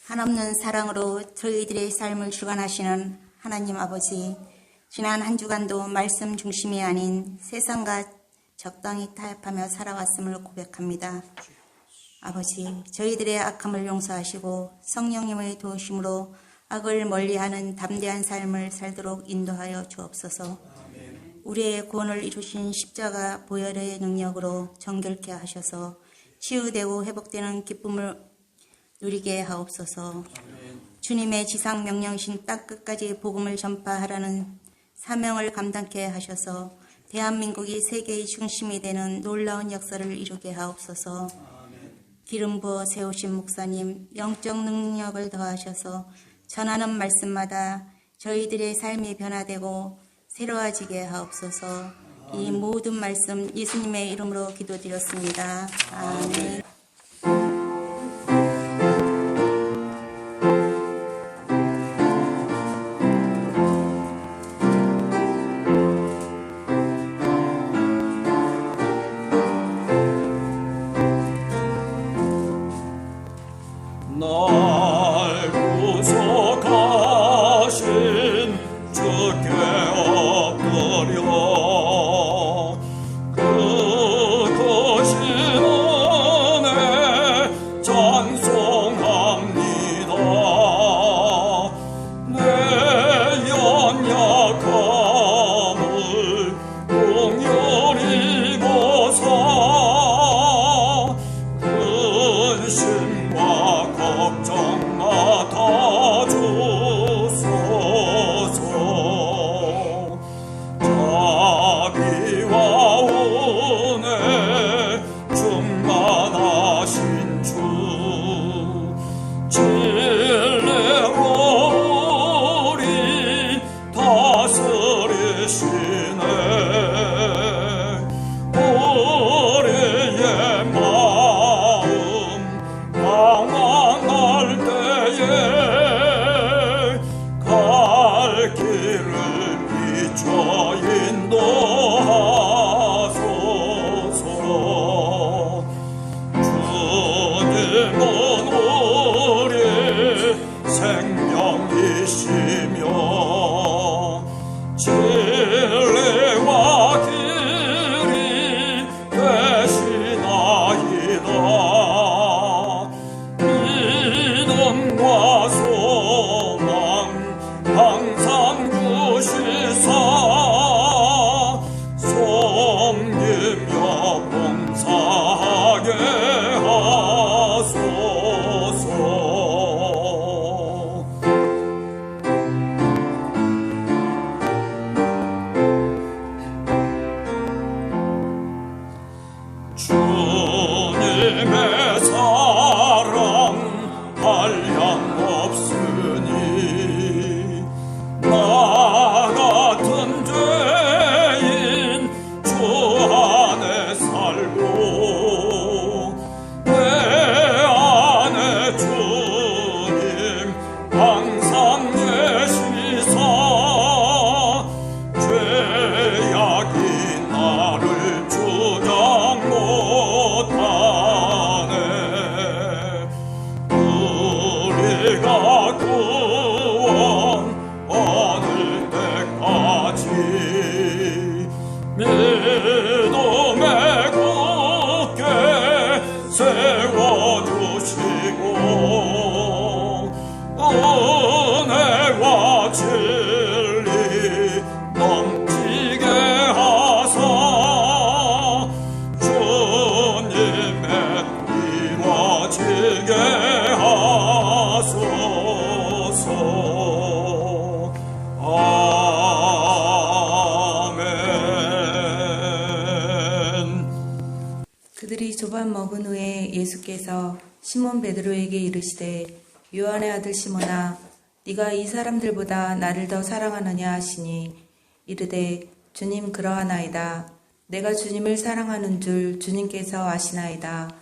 한없는 사랑으로 저희들의 삶을 주관하시는 하나님 아버지, 지난 한 주간도 말씀 중심이 아닌 세상과 적당히 타협하며 살아왔음을 고백합니다. 아버지, 저희들의 악함을 용서하시고 성령님의 도우심으로 악을 멀리하는 담대한 삶을 살도록 인도하여 주옵소서. 우리의 구원을 이루신 십자가 보혈의 능력으로 정결케 하셔서 치유되고 회복되는 기쁨을 누리게 하옵소서. 주님의 지상 명령이신 땅 끝까지 복음을 전파하라는 사명을 감당케 하셔서 대한민국이 세계의 중심이 되는 놀라운 역사를 이루게 하옵소서. 기름 부어 세우신 목사님, 영적 능력을 더하셔서 전하는 말씀마다 저희들의 삶이 변화되고 새로워지게 하옵소서. 이 모든 말씀 예수님의 이름으로 기도드렸습니다. 아멘. 날 구속하신 주께 엎드려 그 크신 은혜 찬송합니다. 내 연약함을 공연히 보사 근심과 걱정 맡아주소서. 자비와 은혜 충만하신 주, 진리로 우리 다스리시네. 우리의 마음 방황할 때에 갈 길을 비춰 인도하소서. 주님은 우리 생명이시며 진리와 길이 되시나이다. 믿음과 소망 항상 주시사 섬기며 봉사하게 하소서. 주님의 사랑 한량 없으니 나 같은 죄인 주 안에 살고 내 안에 주님 항상 계시사 죄악이 나를 주장 못하네. 우리가 구원 얻을 때까지 믿음에 굳게 세워주시고 은혜와 진리 넘치게 하사 주님의 이루어지게 하소서. 아멘. 그들이 조반 먹은 후에 예수께서 시몬 베드로에게 이르시되 요한의 아들 시몬아 네가 이 사람들보다 나를 더 사랑하느냐 하시니 이르되 주님 그러하나이다. 내가 주님을 사랑하는 줄 주님께서 아시나이다.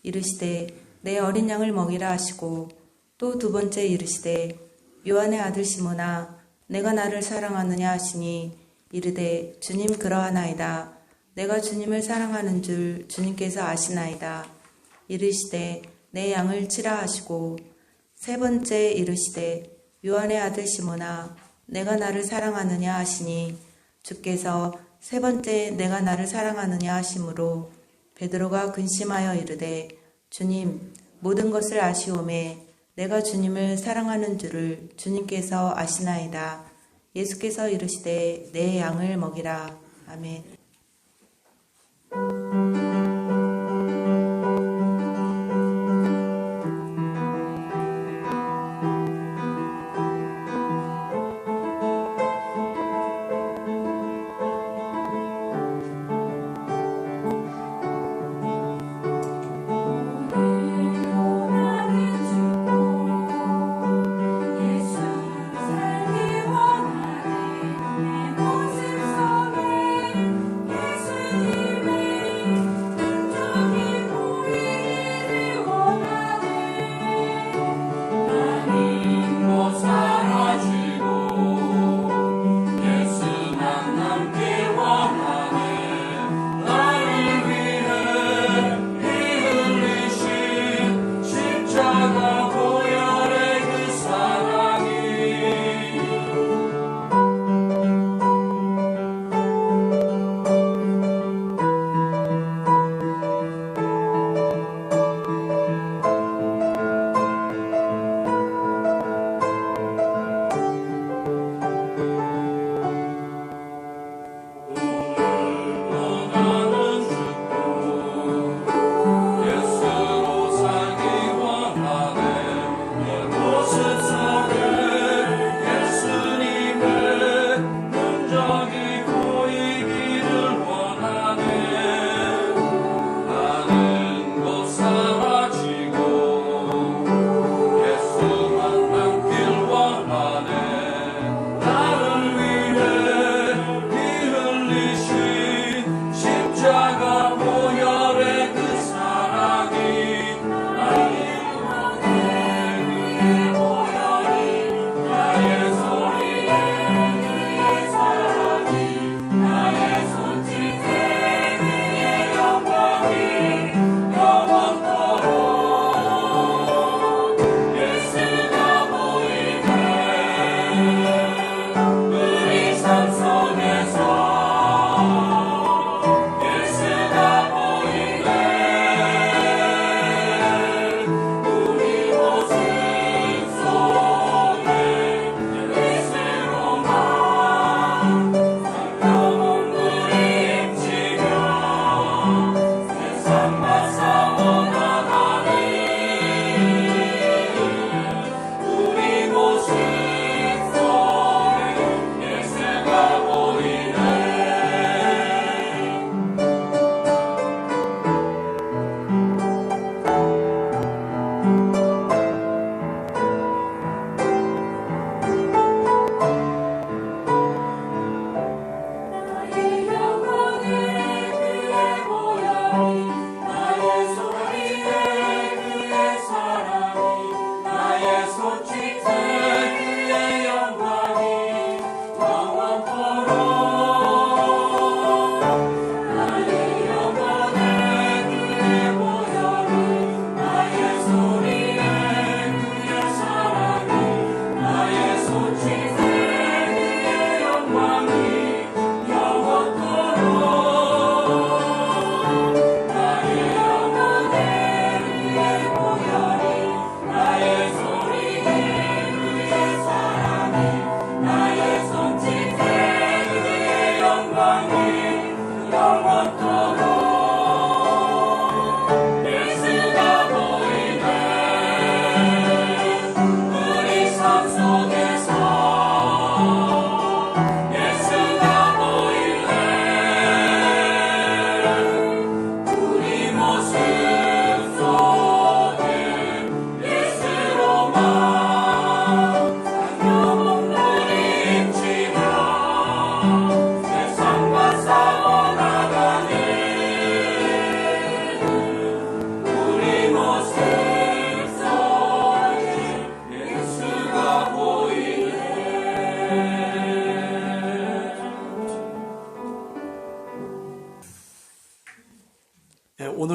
이르시되 내 어린 양을 먹이라 하시고 또 두 번째 이르시되 요한의 아들 시몬아 내가 나를 사랑하느냐 하시니 이르되 주님 그러하나이다. 내가 주님을 사랑하는 줄 주님께서 아시나이다. 이르시되 내 양을 치라 하시고 세 번째 이르시되 요한의 아들 시몬아 내가 나를 사랑하느냐 하시니 주께서 세 번째 내가 나를 사랑하느냐 하심으로 베드로가 근심하여 이르되 주님 모든 것을 아시오매 내가 주님을 사랑하는 줄을 주님께서 아시나이다. 예수께서 이르시되 내 양을 먹이라. 아멘.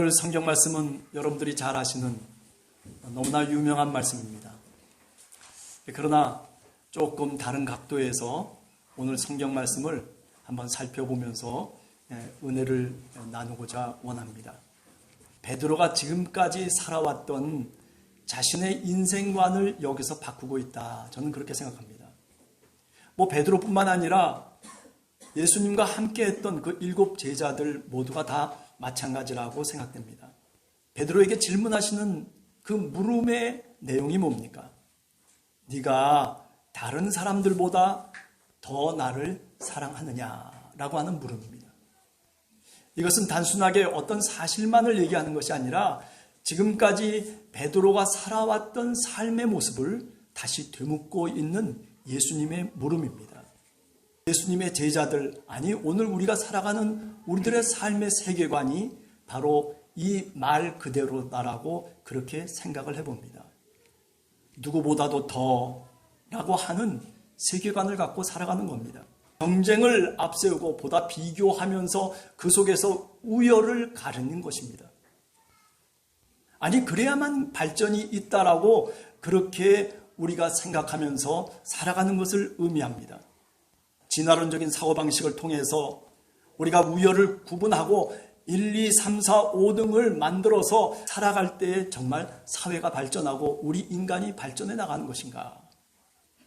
오늘 성경 말씀은 여러분들이 잘 아시는 너무나 유명한 말씀입니다. 그러나 조금 다른 각도에서 오늘 성경 말씀을 한번 살펴보면서 은혜를 나누고자 원합니다. 베드로가 지금까지 살아왔던 자신의 인생관을 여기서 바꾸고 있다. 저는 그렇게 생각합니다. 베드로뿐만 아니라 예수님과 함께 했던 그 7 제자들 모두가 다 마찬가지라고 생각됩니다. 베드로에게 질문하시는 그 물음의 내용이 뭡니까? 네가 다른 사람들보다 더 나를 사랑하느냐라고 하는 물음입니다. 이것은 단순하게 어떤 사실만을 얘기하는 것이 아니라 지금까지 베드로가 살아왔던 삶의 모습을 다시 되묻고 있는 예수님의 물음입니다. 예수님의 제자들, 아니 오늘 우리가 살아가는 우리들의 삶의 세계관이 바로 이 말 그대로다라고 그렇게 생각을 해봅니다. 누구보다도 더라고 하는 세계관을 갖고 살아가는 겁니다. 경쟁을 앞세우고 보다 비교하면서 그 속에서 우열을 가르는 것입니다. 아니 그래야만 발전이 있다라고 그렇게 우리가 생각하면서 살아가는 것을 의미합니다. 진화론적인 사고방식을 통해서 우리가 우열을 구분하고 1, 2, 3, 4, 5등을 만들어서 살아갈 때 정말 사회가 발전하고 우리 인간이 발전해 나가는 것인가?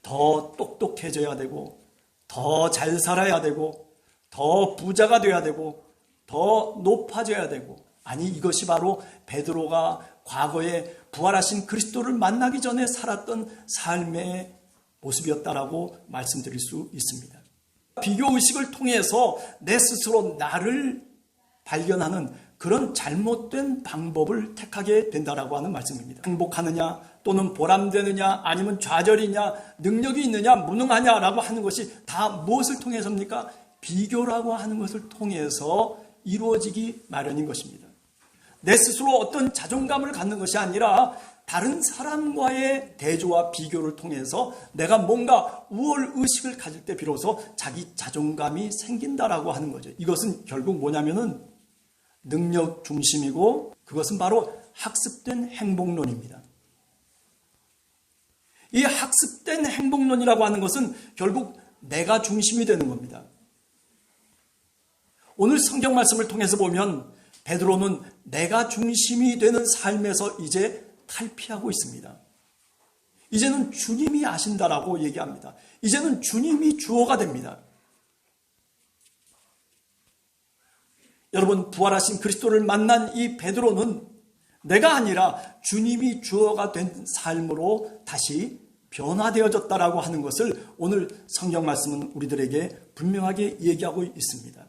더 똑똑해져야 되고 더 잘 살아야 되고 더 부자가 돼야 되고 더 높아져야 되고, 아니 이것이 바로 베드로가 과거에 부활하신 그리스도를 만나기 전에 살았던 삶의 모습이었다라고 말씀드릴 수 있습니다. 비교의식을 통해서 내 스스로 나를 발견하는 그런 잘못된 방법을 택하게 된다라고 하는 말씀입니다. 행복하느냐 또는 보람되느냐 아니면 좌절이냐 능력이 있느냐 무능하냐라고 하는 것이 다 무엇을 통해서입니까? 비교라고 하는 것을 통해서 이루어지기 마련인 것입니다. 내 스스로 어떤 자존감을 갖는 것이 아니라 다른 사람과의 대조와 비교를 통해서 내가 뭔가 우월의식을 가질 때 비로소 자기 자존감이 생긴다라고 하는 거죠. 이것은 결국 뭐냐면은 능력 중심이고 그것은 바로 학습된 행복론입니다. 이 학습된 행복론이라고 하는 것은 결국 내가 중심이 되는 겁니다. 오늘 성경 말씀을 통해서 보면 베드로는 내가 중심이 되는 삶에서 이제 탈피하고 있습니다. 이제는 주님이 아신다라고 얘기합니다. 이제는 주님이 주어가 됩니다. 여러분, 부활하신 그리스도를 만난 이 베드로는 내가 아니라 주님이 주어가 된 삶으로 다시 변화되어졌다라고 하는 것을 오늘 성경 말씀은 우리들에게 분명하게 얘기하고 있습니다.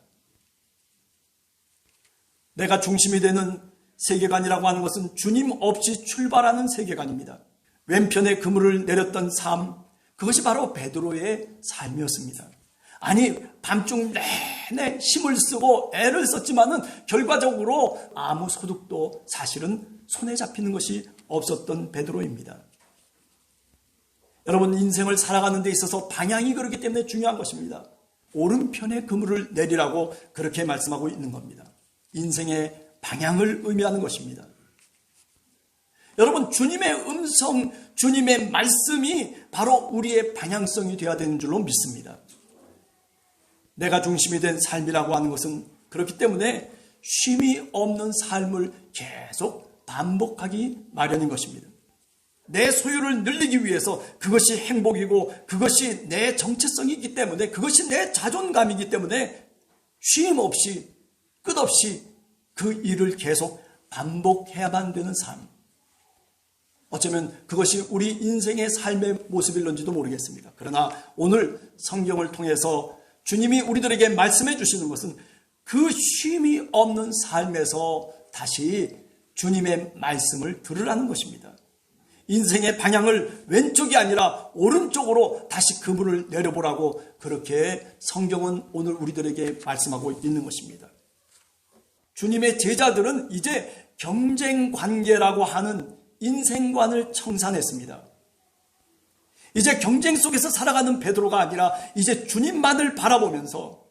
내가 중심이 되는 세계관이라고 하는 것은 주님 없이 출발하는 세계관입니다. 왼편에 그물을 내렸던 삶, 그것이 바로 베드로의 삶이었습니다. 아니 밤중 내내 힘을 쓰고 애를 썼지만은 결과적으로 아무 소득도 사실은 손에 잡히는 것이 없었던 베드로입니다. 여러분, 인생을 살아가는 데 있어서 방향이 그렇기 때문에 중요한 것입니다. 오른편에 그물을 내리라고 그렇게 말씀하고 있는 겁니다. 인생의 방향을 의미하는 것입니다. 여러분, 주님의 음성, 주님의 말씀이 바로 우리의 방향성이 되어야 되는 줄로 믿습니다. 내가 중심이 된 삶이라고 하는 것은 그렇기 때문에 쉼이 없는 삶을 계속 반복하기 마련인 것입니다. 내 소유를 늘리기 위해서 그것이 행복이고 그것이 내 정체성이기 때문에 그것이 내 자존감이기 때문에 쉼 없이 끝없이 그 일을 계속 반복해야만 되는 삶. 어쩌면 그것이 우리 인생의 삶의 모습일런지도 모르겠습니다. 그러나 오늘 성경을 통해서 주님이 우리들에게 말씀해 주시는 것은 그 쉼이 없는 삶에서 다시 주님의 말씀을 들으라는 것입니다. 인생의 방향을 왼쪽이 아니라 오른쪽으로 다시 그물을 내려보라고 그렇게 성경은 오늘 우리들에게 말씀하고 있는 것입니다. 주님의 제자들은 이제 경쟁 관계라고 하는 인생관을 청산했습니다. 이제 경쟁 속에서 살아가는 베드로가 아니라 이제 주님만을 바라보면서,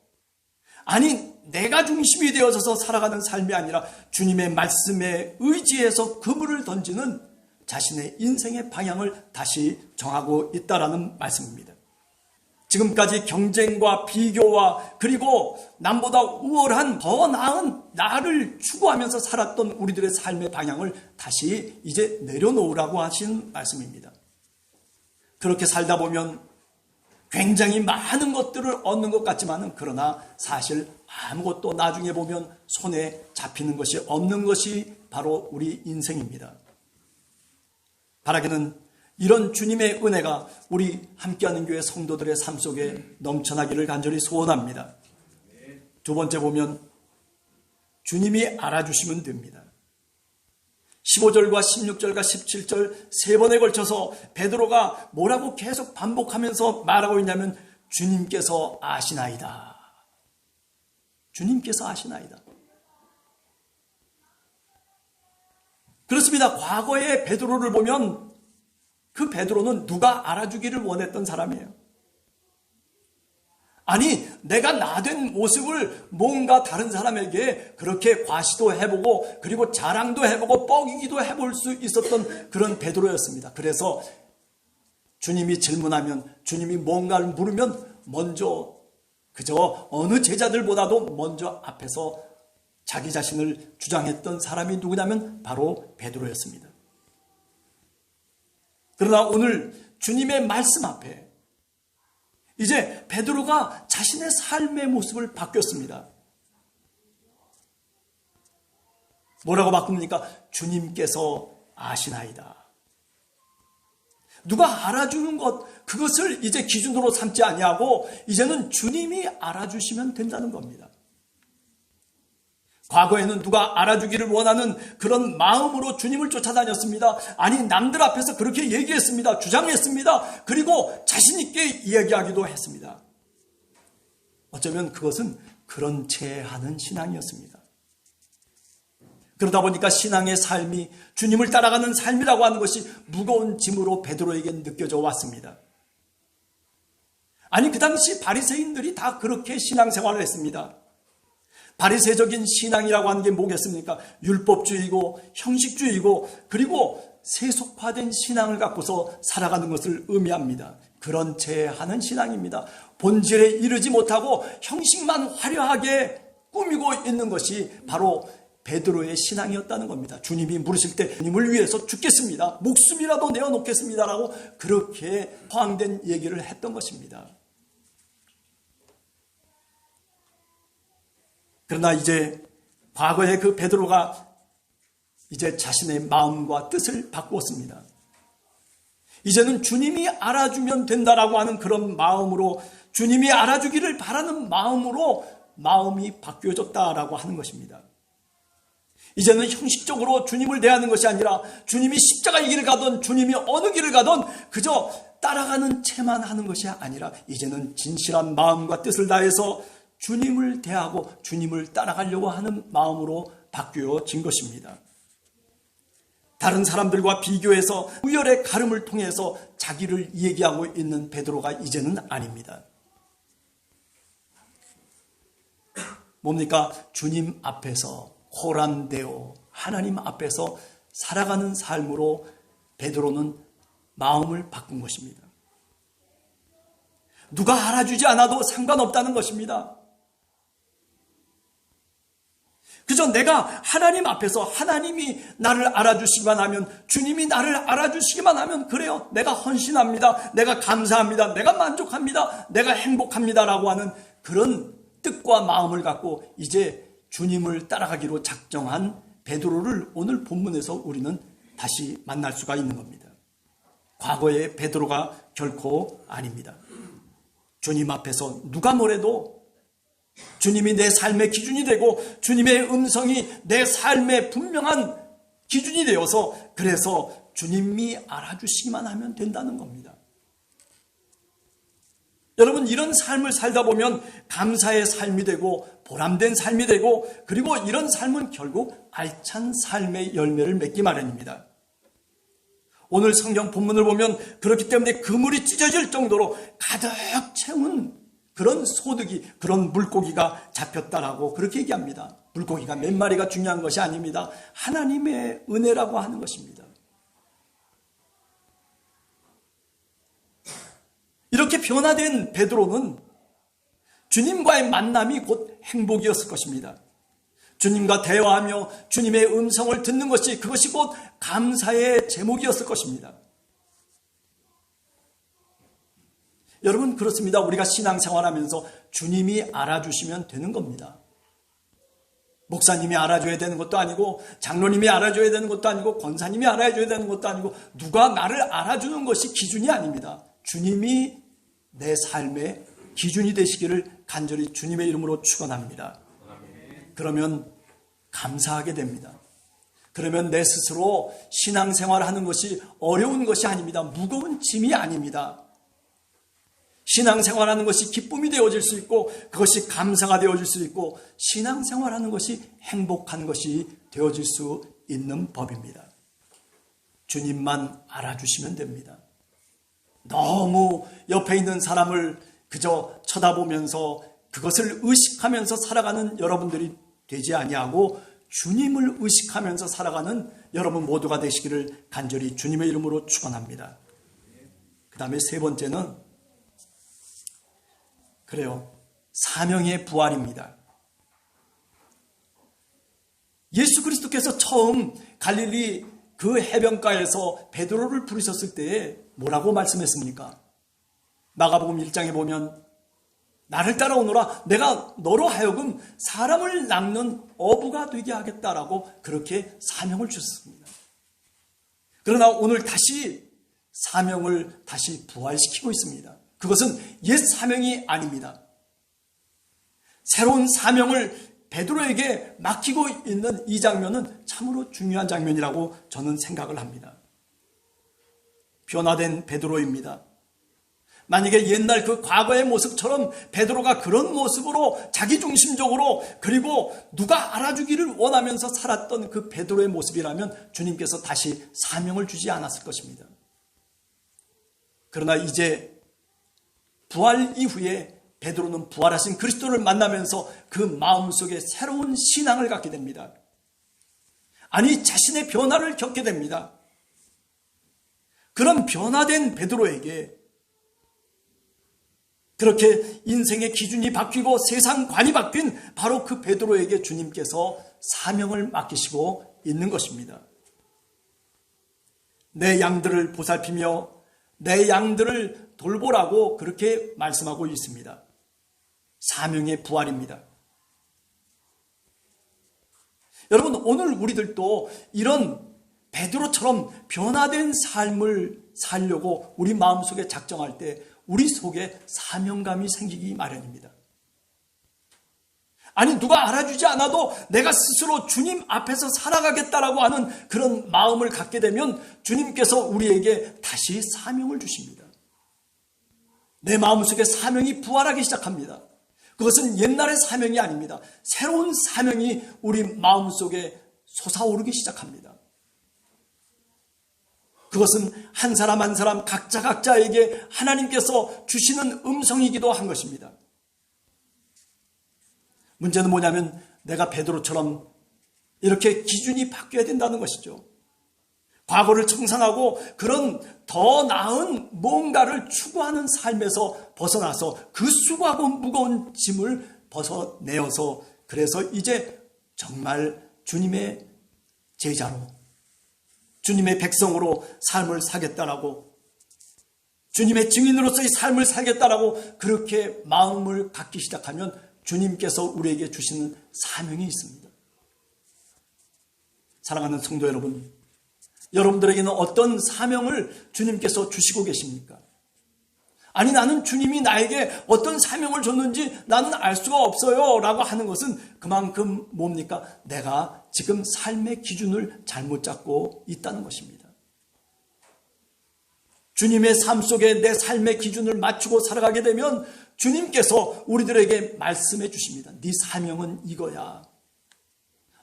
아니 내가 중심이 되어져서 살아가는 삶이 아니라 주님의 말씀에 의지해서 그물을 던지는 자신의 인생의 방향을 다시 정하고 있다라는 말씀입니다. 지금까지 경쟁과 비교와 그리고 남보다 우월한 더 나은 나를 추구하면서 살았던 우리들의 삶의 방향을 다시 이제 내려놓으라고 하신 말씀입니다. 그렇게 살다 보면 굉장히 많은 것들을 얻는 것 같지만은 그러나 사실 아무것도 나중에 보면 손에 잡히는 것이 없는 것이 바로 우리 인생입니다. 바라기는 이런 주님의 은혜가 우리 함께하는 교회 성도들의 삶 속에 넘쳐나기를 간절히 소원합니다. 두 번째 보면 주님이 알아주시면 됩니다. 15절과 16절과 17절 세 번에 걸쳐서 베드로가 뭐라고 계속 반복하면서 말하고 있냐면 주님께서 아시나이다. 주님께서 아시나이다. 그렇습니다. 과거의 베드로를 보면 그 베드로는 누가 알아주기를 원했던 사람이에요. 아니, 내가 나된 모습을 뭔가 다른 사람에게 그렇게 과시도 해보고 그리고 자랑도 해보고 뻐기기도 해볼 수 있었던 그런 베드로였습니다. 그래서 주님이 질문하면, 주님이 뭔가를 물으면 먼저 그저 어느 제자들보다도 먼저 앞에서 자기 자신을 주장했던 사람이 누구냐면 바로 베드로였습니다. 그러나 오늘 주님의 말씀 앞에 이제 베드로가 자신의 삶의 모습을 바뀌었습니다. 뭐라고 바꿉니까? 주님께서 아시나이다. 누가 알아주는 것, 그것을 이제 기준으로 삼지 아니하고 이제는 주님이 알아주시면 된다는 겁니다. 과거에는 누가 알아주기를 원하는 그런 마음으로 주님을 쫓아다녔습니다. 아니, 남들 앞에서 그렇게 얘기했습니다. 주장했습니다. 그리고 자신 있게 이야기하기도 했습니다. 어쩌면 그것은 그런 채 하는 신앙이었습니다. 그러다 보니까 신앙의 삶이 주님을 따라가는 삶이라고 하는 것이 무거운 짐으로 베드로에게 느껴져 왔습니다. 아니, 그 당시 바리새인들이 다 그렇게 신앙생활을 했습니다. 바리새적인 신앙이라고 하는 게 뭐겠습니까? 율법주의고 형식주의고 그리고 세속화된 신앙을 갖고서 살아가는 것을 의미합니다. 그런 채 하는 신앙입니다. 본질에 이르지 못하고 형식만 화려하게 꾸미고 있는 것이 바로 베드로의 신앙이었다는 겁니다. 주님이 물으실 때 주님을 위해서 죽겠습니다. 목숨이라도 내어놓겠습니다라고 그렇게 허황된 얘기를 했던 것입니다. 그러나 이제 과거의 그 베드로가 이제 자신의 마음과 뜻을 바꾸었습니다. 이제는 주님이 알아주면 된다라고 하는 그런 마음으로, 주님이 알아주기를 바라는 마음으로 마음이 바뀌어졌다라고 하는 것입니다. 이제는 형식적으로 주님을 대하는 것이 아니라 주님이 십자가의 길을 가든 주님이 어느 길을 가든 그저 따라가는 채만 하는 것이 아니라 이제는 진실한 마음과 뜻을 다해서 주님을 대하고 주님을 따라가려고 하는 마음으로 바뀌어진 것입니다. 다른 사람들과 비교해서 우열의 가름을 통해서 자기를 얘기하고 있는 베드로가 이제는 아닙니다. 뭡니까? 주님 앞에서 호란되어 하나님 앞에서 살아가는 삶으로 베드로는 마음을 바꾼 것입니다. 누가 알아주지 않아도 상관없다는 것입니다. 그저 내가 하나님 앞에서 하나님이 나를 알아주시기만 하면, 주님이 나를 알아주시기만 하면 그래요. 내가 헌신합니다. 내가 감사합니다. 내가 만족합니다. 내가 행복합니다라고 하는 그런 뜻과 마음을 갖고 이제 주님을 따라가기로 작정한 베드로를 오늘 본문에서 우리는 다시 만날 수가 있는 겁니다. 과거의 베드로가 결코 아닙니다. 주님 앞에서 누가 뭐래도 주님이 내 삶의 기준이 되고 주님의 음성이 내 삶의 분명한 기준이 되어서 그래서 주님이 알아주시기만 하면 된다는 겁니다. 여러분, 이런 삶을 살다 보면 감사의 삶이 되고 보람된 삶이 되고 그리고 이런 삶은 결국 알찬 삶의 열매를 맺기 마련입니다. 오늘 성경 본문을 보면 그렇기 때문에 그물이 찢어질 정도로 가득 채운 그런 소득이, 그런 물고기가 잡혔다라고 그렇게 얘기합니다. 물고기가 몇 마리가 중요한 것이 아닙니다. 하나님의 은혜라고 하는 것입니다. 그렇게 변화된 베드로는 주님과의 만남이 곧 행복이었을 것입니다. 주님과 대화하며 주님의 음성을 듣는 것이, 그것이 곧 감사의 제목이었을 것입니다. 여러분, 그렇습니다. 우리가 신앙생활하면서 주님이 알아주시면 되는 겁니다. 목사님이 알아줘야 되는 것도 아니고, 장로님이 알아줘야 되는 것도 아니고, 권사님이 알아줘야 되는 것도 아니고, 누가 나를 알아주는 것이 기준이 아닙니다. 주님이 내 삶의 기준이 되시기를 간절히 주님의 이름으로 축원합니다. 그러면 감사하게 됩니다. 그러면 내 스스로 신앙생활하는 것이 어려운 것이 아닙니다. 무거운 짐이 아닙니다. 신앙생활하는 것이 기쁨이 되어질 수 있고, 그것이 감사가 되어질 수 있고, 신앙생활하는 것이 행복한 것이 되어질 수 있는 법입니다. 주님만 알아주시면 됩니다. 너무 옆에 있는 사람을 그저 쳐다보면서 그것을 의식하면서 살아가는 여러분들이 되지 아니하고, 주님을 의식하면서 살아가는 여러분 모두가 되시기를 간절히 주님의 이름으로 축원합니다. 그 다음에 세 번째는 그래요, 사명의 부활입니다. 예수 그리스도께서 처음 갈릴리 그 해변가에서 베드로를 부르셨을 때에 뭐라고 말씀했습니까? 마가복음 1장에 보면 나를 따라오너라, 내가 너로 하여금 사람을 낚는 어부가 되게 하겠다라고 그렇게 사명을 주셨습니다. 그러나 오늘 다시 사명을 다시 부활시키고 있습니다. 그것은 옛 사명이 아닙니다. 새로운 사명을 베드로에게 맡기고 있는 이 장면은 참으로 중요한 장면이라고 저는 생각을 합니다. 변화된 베드로입니다. 만약에 옛날 그 과거의 모습처럼 베드로가 그런 모습으로 자기중심적으로, 그리고 누가 알아주기를 원하면서 살았던 그 베드로의 모습이라면 주님께서 다시 사명을 주지 않았을 것입니다. 그러나 이제 부활 이후에 베드로는 부활하신 그리스도를 만나면서 그 마음속에 새로운 신앙을 갖게 됩니다. 아니, 자신의 변화를 겪게 됩니다. 그런 변화된 베드로에게 그렇게 인생의 기준이 바뀌고 세상관이 바뀐 바로 그 베드로에게 주님께서 사명을 맡기시고 있는 것입니다. 내 양들을 보살피며 내 양들을 돌보라고 그렇게 말씀하고 있습니다. 사명의 부활입니다. 여러분, 오늘 우리들도 이런 베드로처럼 변화된 삶을 살려고 우리 마음속에 작정할 때 우리 속에 사명감이 생기기 마련입니다. 아니, 누가 알아주지 않아도 내가 스스로 주님 앞에서 살아가겠다라고 하는 그런 마음을 갖게 되면 주님께서 우리에게 다시 사명을 주십니다. 내 마음속에 사명이 부활하기 시작합니다. 그것은 옛날의 사명이 아닙니다. 새로운 사명이 우리 마음속에 솟아오르기 시작합니다. 그것은 한 사람 한 사람 각자에게 하나님께서 주시는 음성이기도 한 것입니다. 문제는 뭐냐면 내가 베드로처럼 이렇게 기준이 바뀌어야 된다는 것이죠. 과거를 청산하고 그런 더 나은 뭔가를 추구하는 삶에서 벗어나서 그 수고하고 무거운 짐을 벗어내어서, 그래서 이제 정말 주님의 제자로, 주님의 백성으로 삶을 살겠다라고, 주님의 증인으로서의 삶을 살겠다라고 그렇게 마음을 갖기 시작하면 주님께서 우리에게 주시는 사명이 있습니다. 사랑하는 성도 여러분, 여러분들에게는 어떤 사명을 주님께서 주시고 계십니까? 아니, 나는 주님이 나에게 어떤 사명을 줬는지 나는 알 수가 없어요 라고 하는 것은 그만큼 뭡니까? 내가 지금 삶의 기준을 잘못 잡고 있다는 것입니다. 주님의 삶 속에 내 삶의 기준을 맞추고 살아가게 되면 주님께서 우리들에게 말씀해 주십니다. 네 사명은 이거야.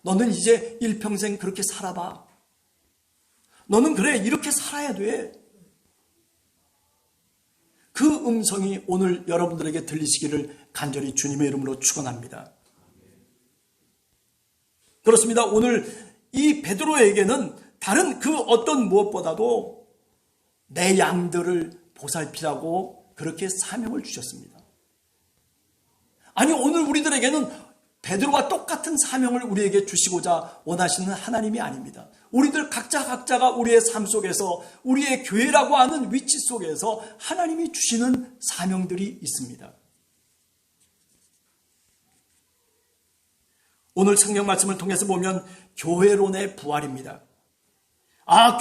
너는 이제 일평생 그렇게 살아봐. 너는 그래, 이렇게 살아야 돼. 그 음성이 오늘 여러분들에게 들리시기를 간절히 주님의 이름으로 축원합니다. 그렇습니다. 오늘 이 베드로에게는 다른 그 어떤 무엇보다도 내 양들을 보살피라고 그렇게 사명을 주셨습니다. 아니, 오늘 우리들에게는 베드로와 똑같은 사명을 우리에게 주시고자 원하시는 하나님이 아닙니다. 우리들 각자가 우리의 삶 속에서, 우리의 교회라고 하는 위치 속에서 하나님이 주시는 사명들이 있습니다. 오늘 성경 말씀을 통해서 보면 교회론의 부활입니다.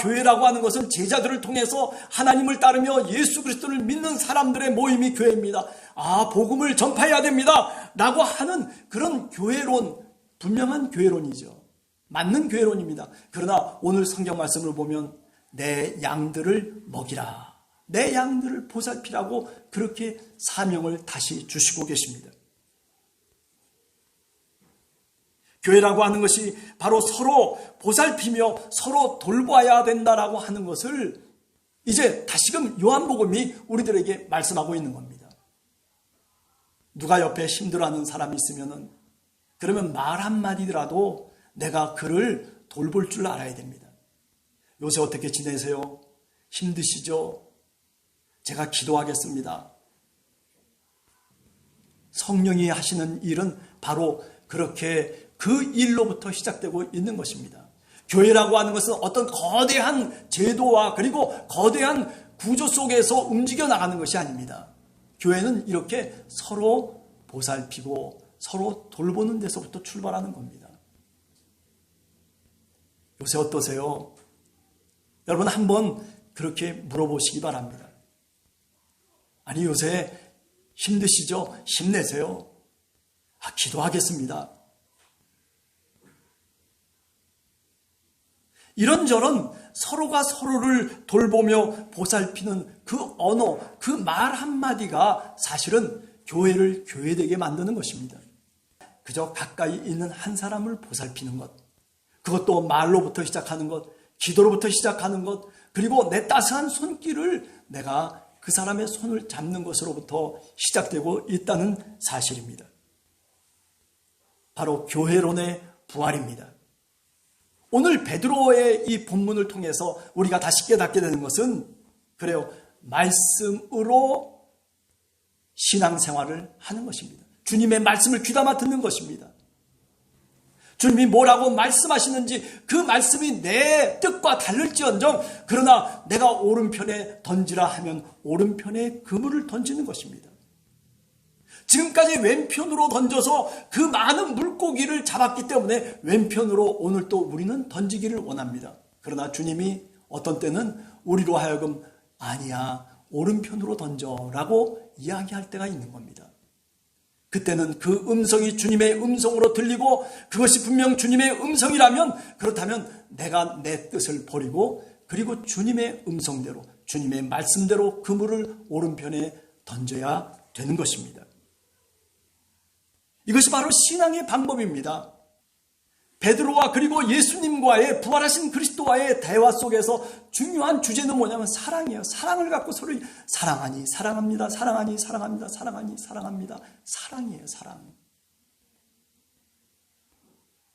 교회라고 하는 것은 제자들을 통해서 하나님을 따르며 예수 그리스도를 믿는 사람들의 모임이 교회입니다. 복음을 전파해야 됩니다. 라고 하는 그런 교회론, 분명한 교회론이죠. 맞는 교회론입니다. 그러나 오늘 성경 말씀을 보면 내 양들을 먹이라, 내 양들을 보살피라고 그렇게 사명을 다시 주시고 계십니다. 교회라고 하는 것이 바로 서로 보살피며 서로 돌봐야 된다라고 하는 것을 이제 다시금 요한복음이 우리들에게 말씀하고 있는 겁니다. 누가 옆에 힘들어하는 사람이 있으면은 그러면 말 한마디라도 내가 그를 돌볼 줄 알아야 됩니다. 요새 어떻게 지내세요? 힘드시죠? 제가 기도하겠습니다. 성령이 하시는 일은 바로 그렇게 그 일로부터 시작되고 있는 것입니다. 교회라고 하는 것은 어떤 거대한 제도와 그리고 거대한 구조 속에서 움직여 나가는 것이 아닙니다. 교회는 이렇게 서로 보살피고 서로 돌보는 데서부터 출발하는 겁니다. 요새 어떠세요? 여러분 한번 그렇게 물어보시기 바랍니다. 아니, 요새 힘드시죠? 힘내세요. 기도하겠습니다. 이런저런 서로가 서로를 돌보며 보살피는 그 언어, 그 말 한마디가 사실은 교회를 교회되게 만드는 것입니다. 그저 가까이 있는 한 사람을 보살피는 것, 그것도 말로부터 시작하는 것, 기도로부터 시작하는 것, 그리고 내 따스한 손길을 내가 그 사람의 손을 잡는 것으로부터 시작되고 있다는 사실입니다. 바로 교회론의 부활입니다. 오늘 베드로의 이 본문을 통해서 우리가 다시 깨닫게 되는 것은 그래요, 말씀으로 신앙생활을 하는 것입니다. 주님의 말씀을 귀담아 듣는 것입니다. 주님이 뭐라고 말씀하시는지 그 말씀이 내 뜻과 다를지언정 그러나 내가 오른편에 던지라 하면 오른편에 그물을 던지는 것입니다. 지금까지 왼편으로 던져서 그 많은 물고기를 잡았기 때문에 왼편으로 오늘 또 우리는 던지기를 원합니다. 그러나 주님이 어떤 때는 우리로 하여금 아니야, 오른편으로 던져라고 이야기할 때가 있는 겁니다. 그때는 그 음성이 주님의 음성으로 들리고 그것이 분명 주님의 음성이라면 그렇다면 내가 내 뜻을 버리고 그리고 주님의 음성대로, 주님의 말씀대로 그물을 오른편에 던져야 되는 것입니다. 이것이 바로 신앙의 방법입니다. 베드로와 그리고 예수님과의 부활하신 그리스도와의 대화 속에서 중요한 주제는 뭐냐면 사랑이에요. 사랑을 갖고 서로 사랑하니 사랑합니다. 사랑하니 사랑합니다. 사랑하니 사랑합니다. 사랑이에요. 사랑.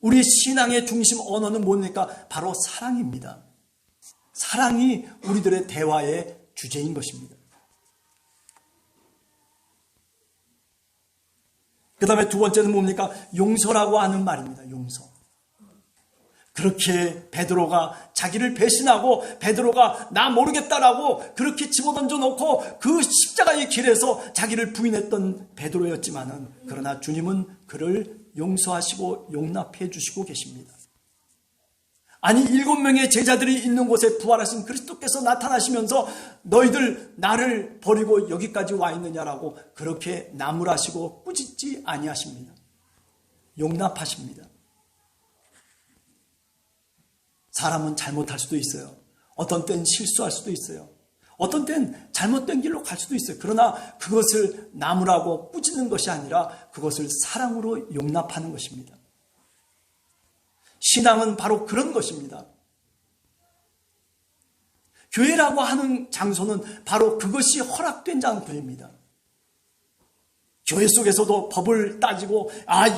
우리 신앙의 중심 언어는 뭡니까? 바로 사랑입니다. 사랑이 우리들의 대화의 주제인 것입니다. 그 다음에 두 번째는 뭡니까? 용서라고 하는 말입니다. 용서. 그렇게 베드로가 자기를 배신하고 베드로가 나 모르겠다라고 그렇게 집어던져 놓고 그 십자가의 길에서 자기를 부인했던 베드로였지만은 그러나 주님은 그를 용서하시고 용납해 주시고 계십니다. 아니 7명의 제자들이 있는 곳에 부활하신 그리스도께서 나타나시면서 너희들 나를 버리고 여기까지 와 있느냐라고 그렇게 나무라시고 꾸짖지 아니하십니다. 용납하십니다. 사람은 잘못할 수도 있어요. 어떤 때는 실수할 수도 있어요. 어떤 때는 잘못된 길로 갈 수도 있어요. 그러나 그것을 나무라고 꾸짖는 것이 아니라 그것을 사랑으로 용납하는 것입니다. 신앙은 바로 그런 것입니다. 교회라고 하는 장소는 바로 그것이 허락된 장소입니다. 교회 속에서도 법을 따지고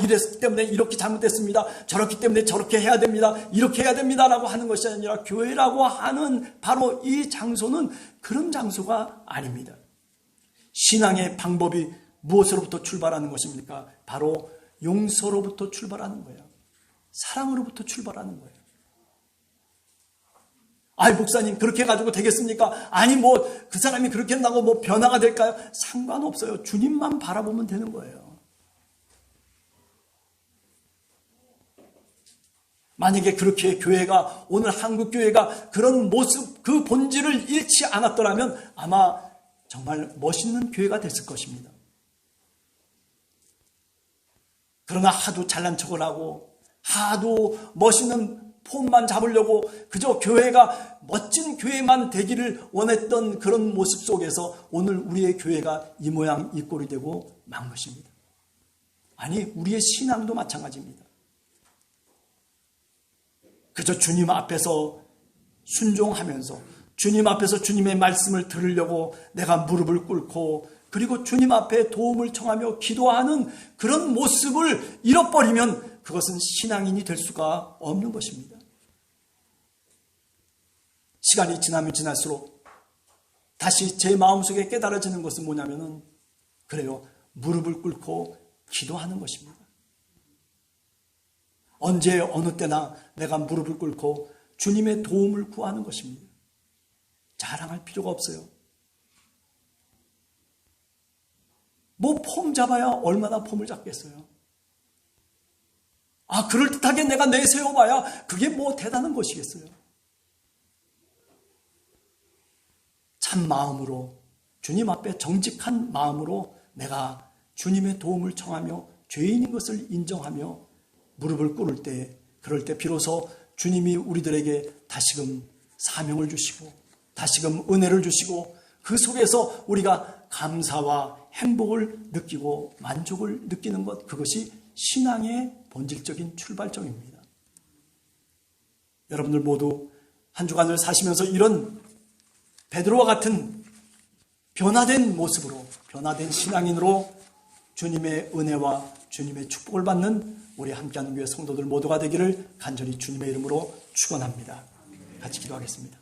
이랬기 때문에 이렇게 잘못됐습니다. 저렇기 때문에 저렇게 해야 됩니다. 이렇게 해야 됩니다라고 하는 것이 아니라 교회라고 하는 바로 이 장소는 그런 장소가 아닙니다. 신앙의 방법이 무엇으로부터 출발하는 것입니까? 바로 용서로부터 출발하는 거예요. 사랑으로부터 출발하는 거예요. 아이, 목사님, 그렇게 해가지고 되겠습니까? 아니, 그 사람이 그렇게 한다고 변화가 될까요? 상관없어요. 주님만 바라보면 되는 거예요. 만약에 그렇게 교회가, 오늘 한국 교회가 그런 모습, 그 본질을 잃지 않았더라면 아마 정말 멋있는 교회가 됐을 것입니다. 그러나 하도 잘난 척을 하고, 하도 멋있는 폼만 잡으려고 그저 교회가 멋진 교회만 되기를 원했던 그런 모습 속에서 오늘 우리의 교회가 이 모양 이 꼴이 되고 만 것입니다. 아니, 우리의 신앙도 마찬가지입니다. 그저 주님 앞에서 순종하면서 주님 앞에서 주님의 말씀을 들으려고 내가 무릎을 꿇고 그리고 주님 앞에 도움을 청하며 기도하는 그런 모습을 잃어버리면 그것은 신앙인이 될 수가 없는 것입니다. 시간이 지나면 지날수록 다시 제 마음속에 깨달아지는 것은 뭐냐면은 그래요. 무릎을 꿇고 기도하는 것입니다. 언제 어느 때나 내가 무릎을 꿇고 주님의 도움을 구하는 것입니다. 자랑할 필요가 없어요. 폼 잡아야 얼마나 폼을 잡겠어요. 그럴듯하게 내가 내세워봐야 그게 대단한 것이겠어요. 참 마음으로 주님 앞에 정직한 마음으로 내가 주님의 도움을 청하며 죄인인 것을 인정하며 무릎을 꿇을 때 그럴 때 비로소 주님이 우리들에게 다시금 사명을 주시고 다시금 은혜를 주시고 그 속에서 우리가 감사와 행복을 느끼고 만족을 느끼는 것 그것이 신앙의 본질적인 출발점입니다. 여러분들 모두 한 주간을 사시면서 이런 베드로와 같은 변화된 모습으로 변화된 신앙인으로 주님의 은혜와 주님의 축복을 받는 우리 함께하는 교회 성도들 모두가 되기를 간절히 주님의 이름으로 축원합니다. 같이 기도하겠습니다.